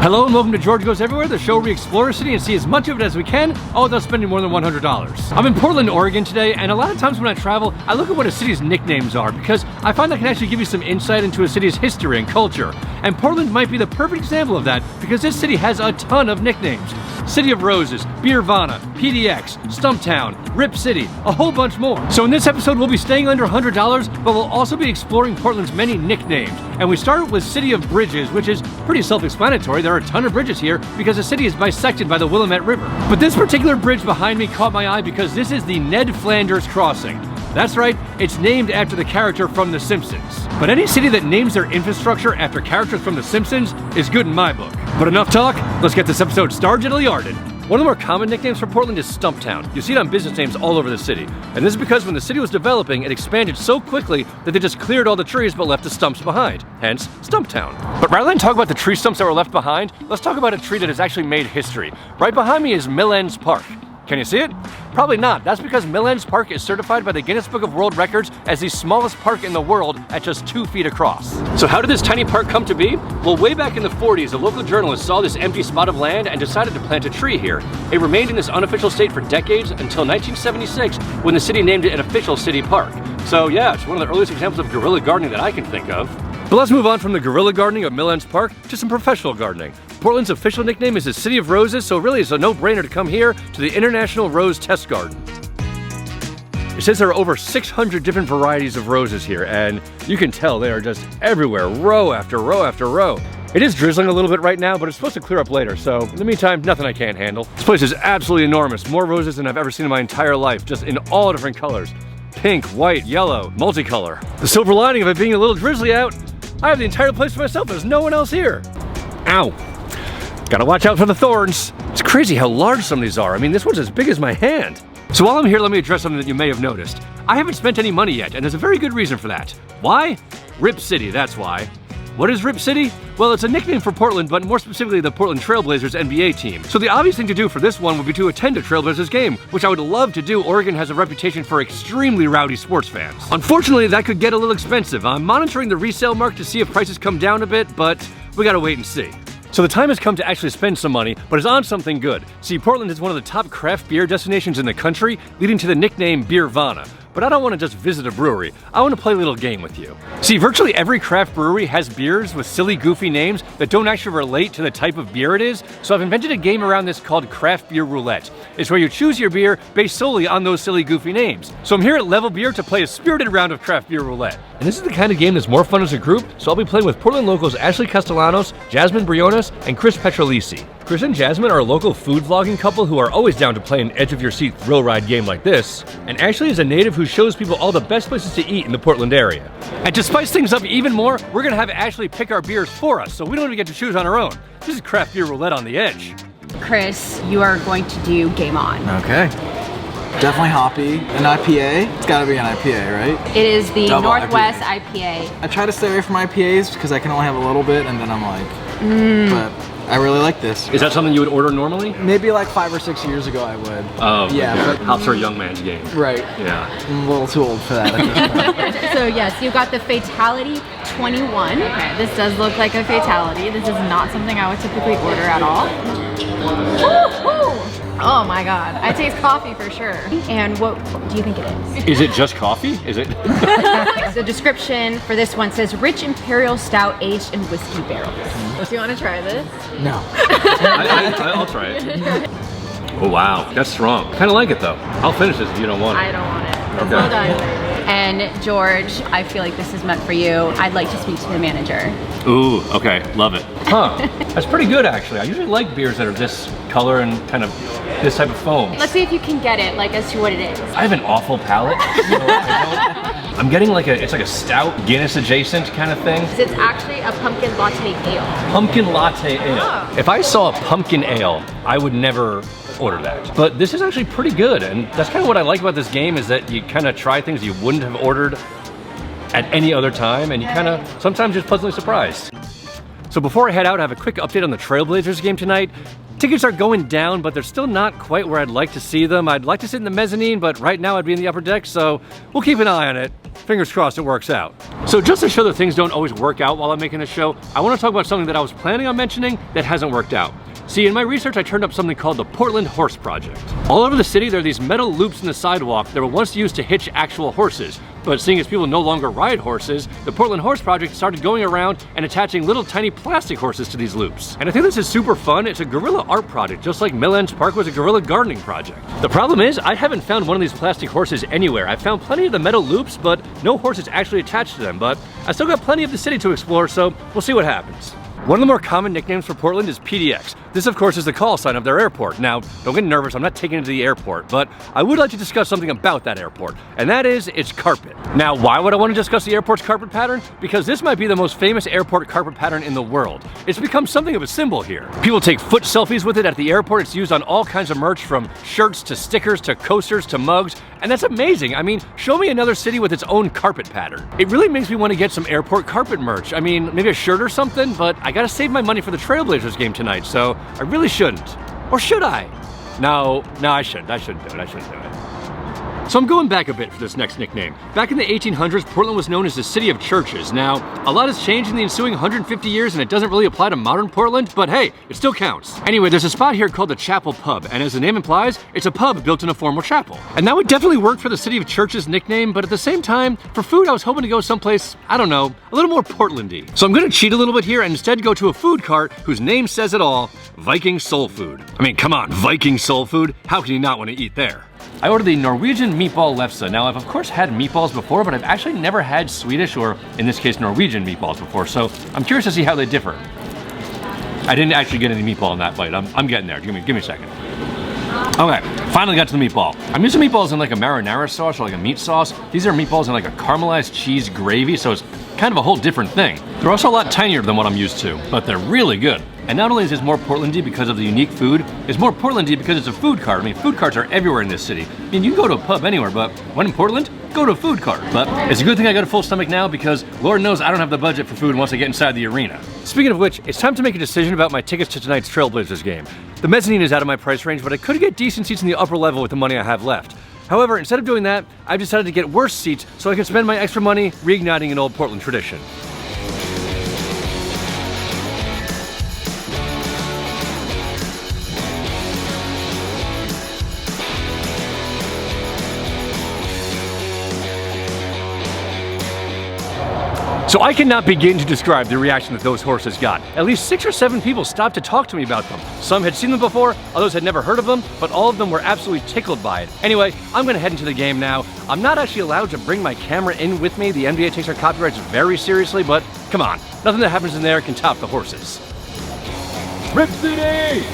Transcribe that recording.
Hello and welcome to George Goes Everywhere, the show where we explore a city and see as much of it as we can, all without spending more than $100. I'm in Portland, Oregon today, and a lot of times when I travel, I look at what a city's nicknames are because I find that can actually give you some insight into a city's history and culture. And Portland might be the perfect example of that because this city has a ton of nicknames. City of Roses, Beervana, PDX, Stumptown, Rip City, a whole bunch more. So in this episode, we'll be staying under $100, but we'll also be exploring Portland's many nicknames. And we start with City of Bridges, which is pretty self-explanatory. There are a ton of bridges here because the city is bisected by the Willamette River. But this particular bridge behind me caught my eye because this is the Ned Flanders Crossing. That's right, it's named after the character from The Simpsons. But any city that names their infrastructure after characters from The Simpsons is good in my book. But enough talk, let's get this episode started. One of the more common nicknames for Portland is Stumptown. You see it on business names all over the city. And this is because when the city was developing, it expanded so quickly that they just cleared all the trees but left the stumps behind. Hence, Stumptown. But rather than talk about the tree stumps that were left behind, let's talk about a tree that has actually made history. Right behind me is Millends Park. Can you see it? Probably not. That's because Millends Park is certified by the Guinness Book of World Records as the smallest park in the world at just 2 feet across. So how did this tiny park come to be? Well, way back in the 40s, a local journalist saw this empty spot of land and decided to plant a tree here. It remained in this unofficial state for decades until 1976 when the city named it an official city park. So yeah, it's one of the earliest examples of guerrilla gardening that I can think of. But let's move on from the guerrilla gardening of Millends Park to some professional gardening. Portland's official nickname is the City of Roses, so really it's a no-brainer to come here to the International Rose Test Garden. It says there are over 600 different varieties of roses here, and you can tell they are just everywhere, row after row after row. It is drizzling a little bit right now, but it's supposed to clear up later, so in the meantime, nothing I can't handle. This place is absolutely enormous, more roses than I've ever seen in my entire life, just in all different colors. Pink, white, yellow, multicolor. The silver lining of it being a little drizzly out, I have the entire place to myself, there's no one else here. Ow. Gotta watch out for the thorns. It's crazy how large some of these are. I mean, this one's as big as my hand. So while I'm here, let me address something that you may have noticed. I haven't spent any money yet, and there's a very good reason for that. Why? Rip City, that's why. What is Rip City? Well, it's a nickname for Portland, but more specifically the Portland Trailblazers NBA team. So the obvious thing to do for this one would be to attend a Trailblazers game, which I would love to do. Oregon has a reputation for extremely rowdy sports fans. Unfortunately, that could get a little expensive. I'm monitoring the resale market to see if prices come down a bit, but we gotta wait and see. So the time has come to actually spend some money, but it's on something good. See, Portland is one of the top craft beer destinations in the country, leading to the nickname Beervana. But I don't want to just visit a brewery, I want to play a little game with you. See, virtually every craft brewery has beers with silly, goofy names that don't actually relate to the type of beer it is, so I've invented a game around this called Craft Beer Roulette. It's where you choose your beer based solely on those silly, goofy names. So I'm here at Level Beer to play a spirited round of Craft Beer Roulette. And this is the kind of game that's more fun as a group, so I'll be playing with Portland locals Ashley Castellanos, Jasmine Briones, and Chris Petrellese. Chris and Jasmine are a local food vlogging couple who are always down to play an edge-of-your-seat thrill ride game like this. And Ashley is a native who shows people all the best places to eat in the Portland area. And to spice things up even more, we're gonna have Ashley pick our beers for us, so we don't even get to choose on our own. This is Craft Beer Roulette on the edge. Chris, you are going to do Game On. Okay. Definitely hoppy. An IPA? It's gotta be an IPA, right? It is the Double Northwest IPA. I try to stay away from IPAs because I can only have a little bit and then I'm like, but I really like this. Is that something you would order normally? Maybe like 5 or 6 years ago I would. Oh, yeah. But hops are a young man's game. Right. Yeah. I'm a little too old for that at this point. So yes, you got the Fatality 21. Okay, this does look like a Fatality. This is not something I would typically order at all. Woo-hoo! Oh my god, I taste coffee for sure. And what do you think it is? Is it just coffee? Is it? The description for this one says rich imperial stout aged in whiskey barrels. Do you want to try this? No. I'll try it. Oh wow, that's strong. Kind of like it though. I'll finish this if you don't want it. I don't want it. Okay. Well done. And George, I feel like this is meant for you. I'd like to speak to the manager. Ooh, okay, love it. Huh, that's pretty good actually. I usually like beers that are this color and kind of this type of foam. Let's see if you can get it, like as to what it is. I have an awful palate. I'm getting like it's like a stout Guinness adjacent kind of thing. It's actually a pumpkin latte ale. Pumpkin latte ale. Oh. If I saw a pumpkin ale, I would never order that. But this is actually pretty good, and that's kind of what I like about this game is that you kind of try things you wouldn't have ordered at any other time, and you kind of sometimes just pleasantly surprised. So before I head out, I have a quick update on the Trailblazers game tonight. Tickets are going down, but they're still not quite where I'd like to see them. I'd like to sit in the mezzanine, but right now I'd be in the upper deck, so we'll keep an eye on it. Fingers crossed it works out. So just to show that things don't always work out while I'm making this show, I want to talk about something that I was planning on mentioning that hasn't worked out. See, in my research, I turned up something called the Portland Horse Project. All over the city, there are these metal loops in the sidewalk that were once used to hitch actual horses. But seeing as people no longer ride horses, the Portland Horse Project started going around and attaching little tiny plastic horses to these loops. And I think this is super fun. It's a guerrilla art project, just like Millends Park was a guerrilla gardening project. The problem is, I haven't found one of these plastic horses anywhere. I've found plenty of the metal loops, but no horses actually attached to them. But I still got plenty of the city to explore, so we'll see what happens. One of the more common nicknames for Portland is PDX. This, of course, is the call sign of their airport. Now, don't get nervous, I'm not taking it to the airport, but I would like to discuss something about that airport, and that is its carpet. Now, why would I want to discuss the airport's carpet pattern? Because this might be the most famous airport carpet pattern in the world. It's become something of a symbol here. People take foot selfies with it at the airport. It's used on all kinds of merch, from shirts to stickers to coasters to mugs, and that's amazing. I mean, show me another city with its own carpet pattern. It really makes me want to get some airport carpet merch. I mean, maybe a shirt or something, but I gotta save my money for the Trailblazers game tonight, so I really shouldn't. Or should I? No, I shouldn't. I shouldn't do it. So I'm going back a bit for this next nickname. Back in the 1800s, Portland was known as the City of Churches. Now, a lot has changed in the ensuing 150 years, and it doesn't really apply to modern Portland, but hey, it still counts. Anyway, there's a spot here called the Chapel Pub, and as the name implies, it's a pub built in a formal chapel. And that would definitely work for the City of Churches nickname, but at the same time, for food, I was hoping to go someplace, I don't know, a little more Portlandy. So I'm gonna cheat a little bit here and instead go to a food cart whose name says it all, Viking Soul Food. I mean, come on, Viking Soul Food? How can you not want to eat there? I ordered the Norwegian meatball lefse. Now, I've of course had meatballs before, but I've actually never had Swedish, or in this case, Norwegian meatballs before, so I'm curious to see how they differ. I didn't actually get any meatball in that bite. I'm getting there. Give me a second. Okay, finally got to the meatball. I'm using meatballs in like a marinara sauce or like a meat sauce. These are meatballs in like a caramelized cheese gravy, so it's kind of a whole different thing. They're also a lot tinier than what I'm used to, but they're really good. And not only is this more Portlandy because of the unique food, it's more Portlandy because it's a food cart. I mean, food carts are everywhere in this city. I mean, you can go to a pub anywhere, but when in Portland, go to a food cart. But it's a good thing I got a full stomach now, because Lord knows I don't have the budget for food once I get inside the arena. Speaking of which, it's time to make a decision about my tickets to tonight's Trailblazers game. The mezzanine is out of my price range, but I could get decent seats in the upper level with the money I have left. However, instead of doing that, I've decided to get worse seats so I can spend my extra money reigniting an old Portland tradition. So I cannot begin to describe the reaction that those horses got. At least 6 or 7 people stopped to talk to me about them. Some had seen them before, others had never heard of them, but all of them were absolutely tickled by it. Anyway, I'm gonna head into the game now. I'm not actually allowed to bring my camera in with me. The NBA takes our copyrights very seriously, but come on, nothing that happens in there can top the horses. Rip City!